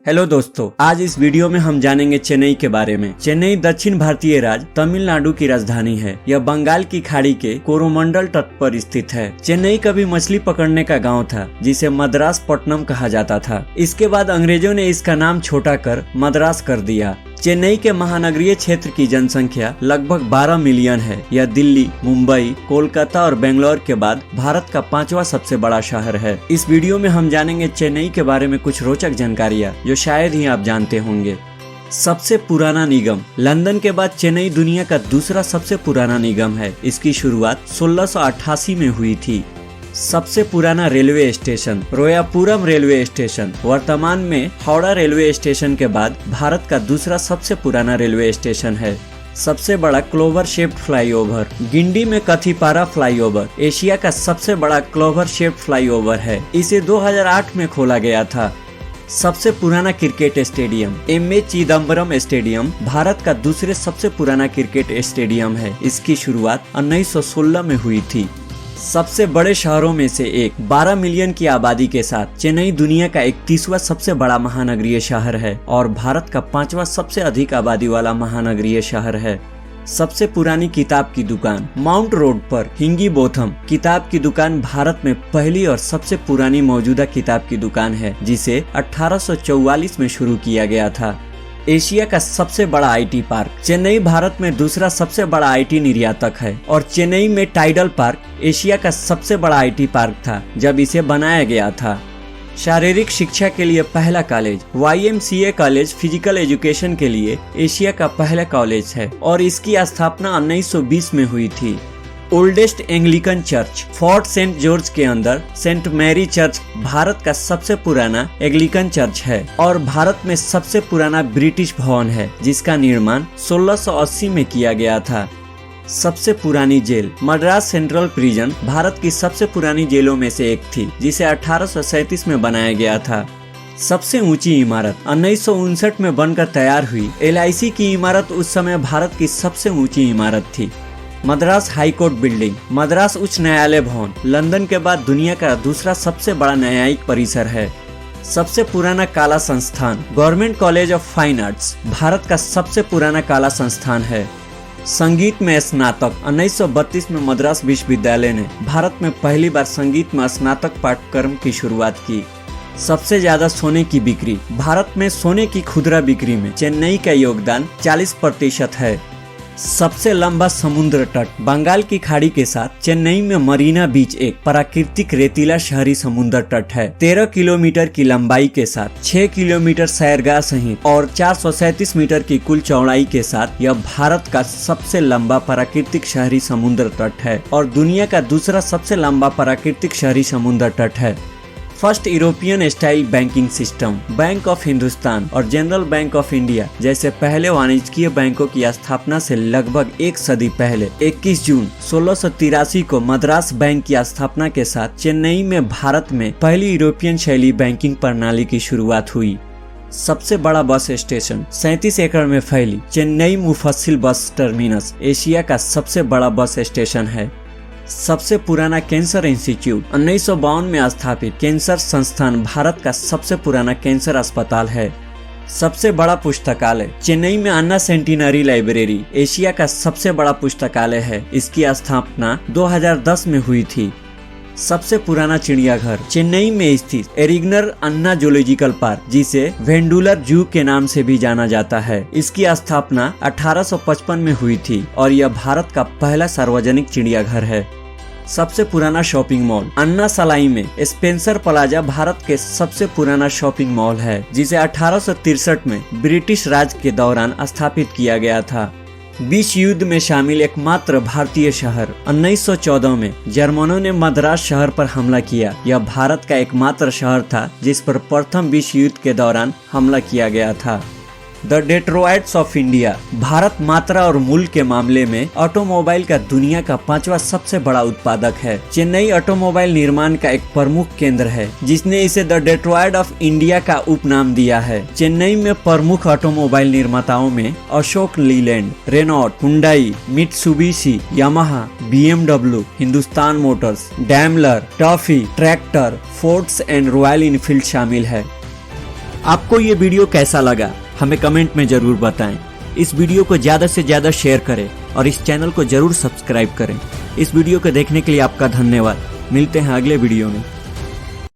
Hello दोस्तों, आज इस वीडियो में हम जानेंगे चेन्नई के बारे में। चेन्नई दक्षिण भारतीय राज्य तमिलनाडु की राजधानी है। यह बंगाल की खाड़ी के कोरोमंडल तट पर स्थित है। चेन्नई कभी मछली पकड़ने का गांव था, जिसे मद्रास पट्टनम कहा जाता था। इसके बाद अंग्रेजों ने इसका नाम छोटा कर मद्रास कर दिया। चेन्नई के महानगरीय क्षेत्र की जनसंख्या लगभग 12 मिलियन है। यह दिल्ली, मुंबई, कोलकाता और बेंगलोर के बाद भारत का 5वां सबसे बड़ा शहर है। इस वीडियो में हम जानेंगे चेन्नई के बारे में कुछ रोचक जानकारियाँ जो शायद ही आप जानते होंगे। सबसे पुराना निगम। लंदन के बाद चेन्नई दुनिया का दूसरा सबसे पुराना निगम है। इसकी शुरुआत 1688 में हुई थी। सबसे पुराना railway station. Royapuram railway station वर्तमान में हावड़ा रेलवे स्टेशन के बाद भारत का दूसरा सबसे पुराना रेलवे स्टेशन है। सबसे बड़ा क्लोवर शेप्ड फ्लाईओवर। गिंडी में कथिपारा फ्लाईओवर एशिया का सबसे बड़ा क्लोवर शेप्ड फ्लाईओवर है। इसे 2008 में खोला गया था। सबसे पुराना cricket stadium. M A. Chidambaram stadium Bharat का दूसरे सबसे पुराना क्रिकेट स्टेडियम है। इसकी शुरुआत 1916 में हुई थी। सबसे बड़े शहरों में से एक। 12 मिलियन की आबादी के साथ चेन्नई दुनिया का 31वां सबसे बड़ा महानगरीय शहर है और भारत का 5वां सबसे अधिक आबादी वाला महानगरीय शहर है। सबसे पुरानी किताब की दुकान। माउंट रोड पर हिंगी बोथम किताब की दुकान भारत में पहली और सबसे पुरानी मौजूदा किताब की दुकान है, जिसे 1844 में शुरू किया गया था। एशिया का सबसे बड़ा आईटी पार्क। चेन्नई भारत में दूसरा सबसे बड़ा आईटी निर्यातक है और चेन्नई में टाइडल पार्क एशिया का सबसे बड़ा आईटी पार्क था जब इसे बनाया गया था। शारीरिक शिक्षा के लिए पहला college. YMCA college physical education के लिए एशिया का पहला कॉलेज है और इसकी स्थापना 1920 में हुई थी। Oldest Anglican church. Fort Saint George के अंदर सेंट मैरी चर्च भारत का सबसे पुराना एंग्लिकन चर्च है और भारत में सबसे पुराना ब्रिटिश भवन है, जिसका निर्माण 1680 में किया गया था। सबसे पुरानी जेल। मद्रास सेंट्रल प्रिजन भारत की सबसे पुरानी जेलों में से एक थी, जिसे 1837 में बनाया गया था। सबसे ऊंची इमारत। 1959 में बनकर तैयार हुई LIC की इमारत उस समय भारत की सबसे ऊंची इमारत थी। Madras high court building. Madras उच्च न्यायालय भवन लंदन के बाद दुनिया का दूसरा सबसे बड़ा न्यायिक परिसर है। सबसे पुराना कला संस्थान। Government college of fine arts Bharat का सबसे पुराना कला संस्थान है। संगीत में स्नातक। 1932 में मद्रास विश्वविद्यालय ने भारत में पहली बार संगीत में स्नातक पाठ्यक्रम की शुरुआत की। सबसे ज्यादा सोने की बिक्री। भारत में सोने की खुदरा बिक्री में चेन्नई का योगदान 40% है। सबसे लंबा समुद्र तट। बंगाल की खाड़ी के साथ चेन्नई में मरीना बीच एक प्राकृतिक रेतीला शहरी समुद्र तट है। 13 किलोमीटर की लंबाई के साथ 6 किलोमीटर सैरगाह सहित और 437 मीटर की कुल चौड़ाई के साथ यह भारत का सबसे लंबा प्राकृतिक शहरी समुद्र तट है और दुनिया का दूसरा सबसे लंबा प्राकृतिक शहरी समुद्र तट है। First European style banking system. Bank of Hindustan और जनरल बैंक ऑफ इंडिया जैसे पहले वाणिज्यिक बैंकों की स्थापना से लगभग एक सदी पहले 21 जून 1683 को मद्रास बैंक की स्थापना के साथ चेन्नई में भारत में पहली यूरोपियन शैली बैंकिंग प्रणाली की शुरुआत हुई। सबसे बड़ा बस स्टेशन। 37 एकड़ में फैली चेन्नई मुफस्सिल बस टर्मिनस एशिया का सबसे बड़ा बस स्टेशन है। सबसे पुराना कैंसर इंस्टीट्यूट। 1952 में स्थापित कैंसर संस्थान भारत का सबसे पुराना कैंसर अस्पताल है। सबसे बड़ा पुस्तकालय। चेन्नई में अन्ना सेंटिनरी लाइब्रेरी एशिया का सबसे बड़ा पुस्तकालय है। इसकी स्थापना 2010 में हुई थी। सबसे पुराना चिड़ियाघर। चेन्नई में स्थित एरिग्नर अन्ना जूलॉजिकल पार्क, जिसे वेंडुलर जू के नाम से भी जाना जाता है। इसकी स्थापना 1855 में हुई थी और यह भारत का पहला सार्वजनिक चिड़ियाघर है। सबसे पुराना शॉपिंग मॉल। अन्ना सलाई में स्पेंसर प्लाजा भारत के सबसे पुराना शॉपिंग मॉल है, जिसे 1863 में ब्रिटिश राज के दौरान स्थापित किया गया था। विश्व युद्ध में शामिल एकमात्र भारतीय शहर। 1914 में जर्मनों ने मद्रास शहर पर हमला किया। यह भारत का एकमात्र शहर था जिस पर प्रथम विश्व युद्ध के दौरान हमला किया गया था। The Detroits of India. Bharat मात्रा और मूल्य के मामले में ऑटोमोबाइल का दुनिया का 5वां सबसे बड़ा उत्पादक है। चेन्नई ऑटोमोबाइल निर्माण का एक प्रमुख केंद्र है, जिसने इसे द डेट्रॉइट ऑफ इंडिया का उपनाम दिया है। चेन्नई में प्रमुख ऑटोमोबाइल निर्माताओं में Ashok Leyland, Renault, Hyundai, Mitsubishi, Yamaha, BMW, Hindustan Motors, Daimler, TAFE, tractor, Fords and Royal Enfield शामिल है। आपको ये वीडियो कैसा लगा हमें कमेंट में जरूर बताएं। इस वीडियो को ज्यादा से ज्यादा शेयर करें और इस चैनल को जरूर सब्सक्राइब करें। इस वीडियो को देखने के लिए आपका धन्यवाद। मिलते हैं अगले वीडियो में।